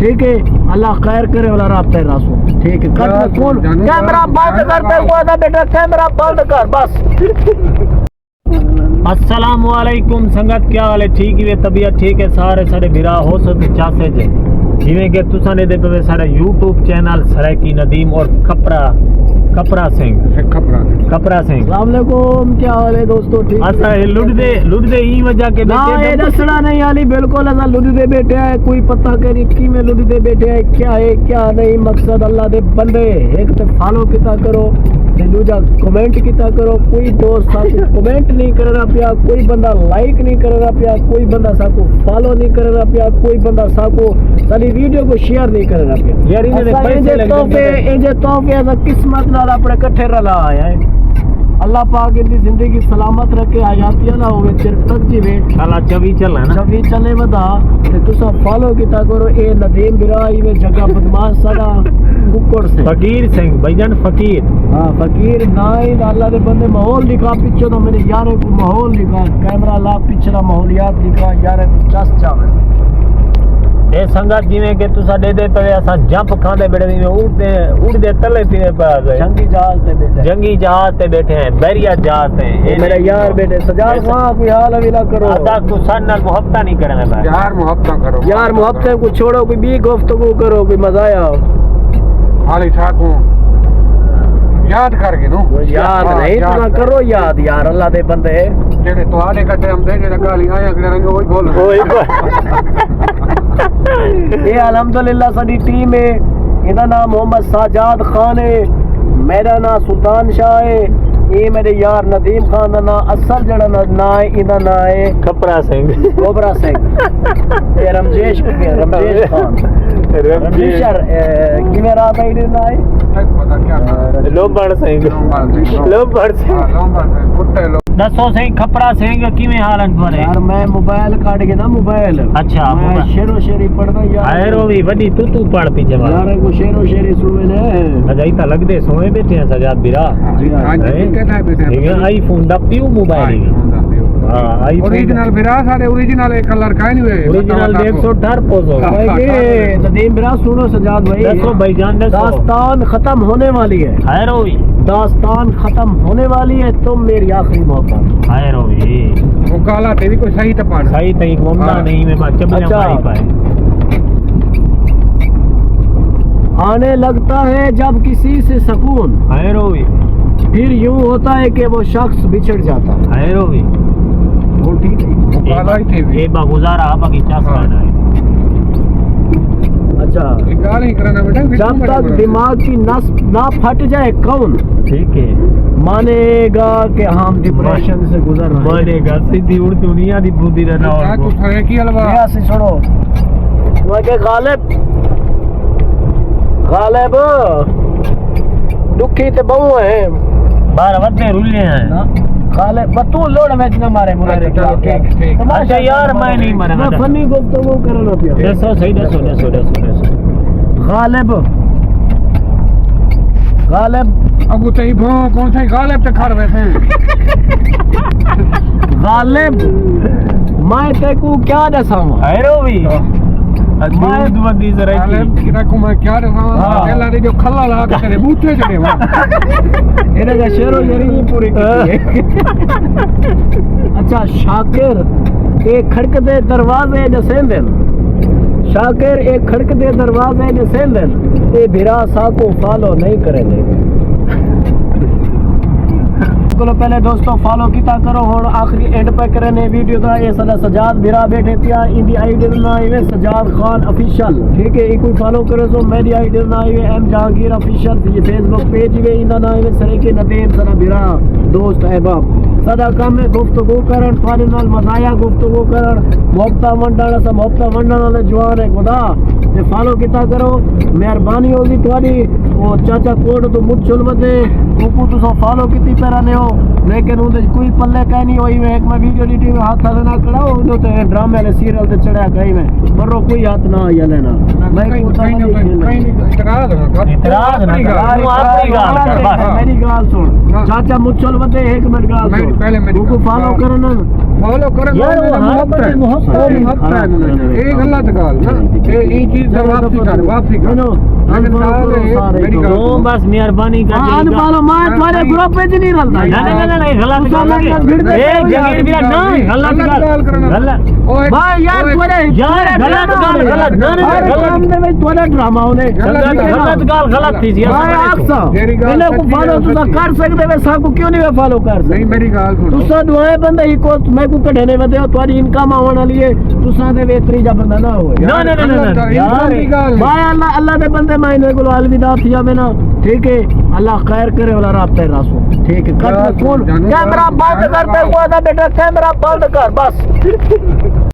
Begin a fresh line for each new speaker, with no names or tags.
ठीक है, अल्लाह खैर करे वाला रास्ते रासो, ठीक है। कट फोन कैमरा बंद करते हुआ था बेटा, कैमरा बंद कर बस। अस्सलाम वालेकुम संगत, क्या हाल है? ठीक है, तबीयत ठीक है, सारे सारे बिरा हो सकते चाहते जे जिमें कि तुसा ने देखो सारा यूट्यूब चैनल सरैकी नदीम और कपरा सिंह। अस्सलाम वालेकुम, क्या हाल है दोस्तों? ठीक है। लुटदे ई वजह के
ना ये दसना नहीं आली बिल्कुल ऐसा लुटदे बैठे है, कोई पता करी की में लुटदे बैठे है, क्या है क्या नहीं मकसद। अल्लाह दे बंदे एक तो फॉलो किता करो, दूजा कमेंट किता करो। कोई दोस्त साको कमेंट नहीं करना पिया, कोई बंदा लाइक नहीं करना पिया, कोई बंदा साको फॉलो नहीं करना पिया, कोई बंदा साको सारी वीडियो को शेयर नहीं करना पिया।
यार इन्हें पैसे
ये तोहफे ऐसा किस्मत नाल अपने कट्ठे रला आया है। अल्लाह पाक इनकी जिंदगी सलामत रखे, हयातियां ना होवे, चिर तक जी वेट
साला चवी चल है ना,
चवी चले वदा ते तुसा फॉलो किता करो। ए नदीम बिराई में जगह बदमाश सारा कुक्कड़ से
फकीर सिंह भाईजान, फकीर।
हाँ फकीर ना ही अल्लाह दे बंदे माहौल दिखा पिछो तो मेरे यारे को माहौल दिखा, कैमरा ला पिछला माहौलियात दिखा यारे को चस जावे।
ए संगत जिमें के तुसा दे दे पे असा जंप खांदे बैठे में उड़दे तले पे पास है, जंगी जहाज पे बैठे हैं, बैरिया जहाज पे।
ए मेरा यार बेटे सजाद खां कोई हाल अभी ना करो,
अदा तुसा नाल मोहब्बत नहीं करना भाई।
यार मोहब्बत करो,
यार मोहब्बत को छोड़ो, कोई भी गुफ्तगू करो, कोई मजा आया
हाली ठाकू याद करके नो
याद नहीं तुम करो याद यार। अल्लाह दे बंदे
जेड़े तुहाडे कट्टे हमदे जेड़ा गाली आया अगले रंग वही बोल
ये अल्हम्दुलिल्लाह साडी टीम है। इहदा नाम मोहम्मद साजाद खान है, मेरा नाम सुल्तान शाह है, ये मेरे यार नदीम खान का नाम असल जड़ा ना है, इहदा नाम है
कपरा सिंह,
कोबरा सिंह। ये रमजेश खान रमजेशर किवें रात है इहदा नाम है
पता क्या
लोबड़ सिंह।
कुत्ते लोग
दसो सिंह खपरा सिंह किवें हाल है तुम्हारे?
यार मैं मोबाइल काट के ना मोबाइल,
अच्छा
मैं शेरो शेरी पढ़दा यार।
आयरो भी वडी तू पढ़ पीछे वाला
यार को शेरो शेरी सुने ने
अच्छा इता लगदे सोए बैठे हैं सजाद बिरा। ठीक है, आईफोन दा पियो मोबाइल हां आईफोन
ओरिजिनल बिरा सारे ओरिजिनल एक कलर का नहीं हुए
ओरिजिनल 118 पोजो
भाई ये नदीम बिरा सुनो सजाद भाई,
दसो भाईजान दसो।
दास्तान खत्म होने वाली है,
आयरो भी
दास्तान खत्म होने वाली है, तुम मेरी आखिरी मोहब्बत।
आयरो भी
वो काला ते भी कोई सही तो पढ़
सही तई ममता नहीं में बात चबला
अच्छा।
मारी पाए।
आने लगता है जब किसी से सुकून,
आयरो भी
फिर यूं होता है कि वो शख्स बिछड़ जाता है।
आयरो भी
वो ठीक है।
काला ही थे भी
ए बागुजारा बाकी चास करना है।
अच्छा
ये गाली करना बेटा
जब तक दिमाग की नस ना फट जाए कौन
ठीक है
मानेगा कि हम डिप्रेशन से गुजर रहे हैं।
मानेगा सीधी उड़ दुनिया दी बुद्धि रहना
क्या कुछ
और
है की अलवा
ये ऐसे छोड़ो मैं के गालिब दुखी ते बहु है
बार वदे रुले हैं।
गालिब बतू लोड मैच ना मारे मुरारे
ठीक।
अच्छा यार मैं नहीं
मैं
मरना।
फनी गुफ्तगू करना पिया।
दसो सही दसो
गालिब
अब तो ही कौन सा गालिब ते खड़ बैठे हैं
गालिब मैं तेको क्या दसाऊं?
आयरो भी मैं दुबदी जरा
गालिब किरा को मैं क्या रहा केला रे जो खल्ला ला के तेरे बूथे चढ़े हुआ
इन्हें का शेरो शेरी नहीं पूरी की है। अच्छा शाकिर एक खड़कते दरवाजे न सेंदन, शाकिर एक खड़कते दरवाजे न सेंदन, ये बिरा सा को फॉलो नहीं करेंगे। चलो पहले दोस्तों फॉलो किता करो और आखिरी एंड पे करने वीडियो दा ये सदा सजाद बिरा बैठे थिया इंदी आईडी ना आवे सजाद खान ऑफिशियल। ठीक है, कोई फॉलो करे सो मेरी आईडी ना आवे एम जहांगीर ऑफिशियल, ये फेसबुक पेज वे इंदा ना आवे सरके नदीम सदा बिरा दोस्त अहबाब सदा काम में गुफ्तगू करन फारे नाल मजाया गुफ्तगू करन मोहब्बत वंडण सा मोहब्बत वंडण वाले जवान है खुदा ते फॉलो किता करो। मेहरबानी होगी तुम्हारी। वो चाचा कोड तो मुझ चुलवते ऊपर तुसा फॉलो किती पैराने हो, लेकिन उनके कोई पल्ले कह नहीं हुई। एक मैं वीडियो एडिटिंग में हाथ ना खड़ा हो तो ड्रामे वाले सीरियल ते चढ़ा कहीं में मरो कोई हाथ ना या लेना। मैं
कहीं
पूछा
कहीं
नहीं,
इतराज ना कर
इतराज ना कर।
अपनी
तू अपनी गाल कर, बस।
मेरी गाल सुन
हाँ।
चाचा मुझल बते एक मिनट गाल
मैं-
सुन
पहले मेरी
उनको
गाल।
फॉलो करो ना
फॉलो करे
यार, वो
मोहब्बत है
मोहब्बत है।
मोहब्बत है ये गलत गाल ना ये चीज से वापसी कर लेकिन गाल है, मेरी गाल
तू बस मेहरबानी कर
हाँ
दी।
बालो मैं तुम्हारे ग्रुप में नहीं रलता
नहीं गलत गाल एक जगीर भी नहीं गलत गाल गलत
भाई यार तुम्हारे
यार गलत गाल गलत
काम
गलत
में तुम्हारा ड्रामा होने
गलत गाल गलत थी
भाई आक्सा मैंने को फॉलो तुसा कर सकते वे साको क्यों नहीं वे फॉलो कर
नहीं
सकते
मेरी गाल सुनो
तुसा दुआए बंदे ही को मैं को कढ़ने बदे हो तुम्हारी इनकम आवन वाली है तुसा दे वे त्रीजा बंदा ना हो
ना यार
भाई अल्लाह अल्लाह दे बंदे मैं इन्हें को अलविदा थिया में ना ठीक है अल्लाह खैर करे वाला रास्ते रासो ठीक है कट में फोन कैमरा बंद करते हुआ था बेटा कैमरा बंद कर बस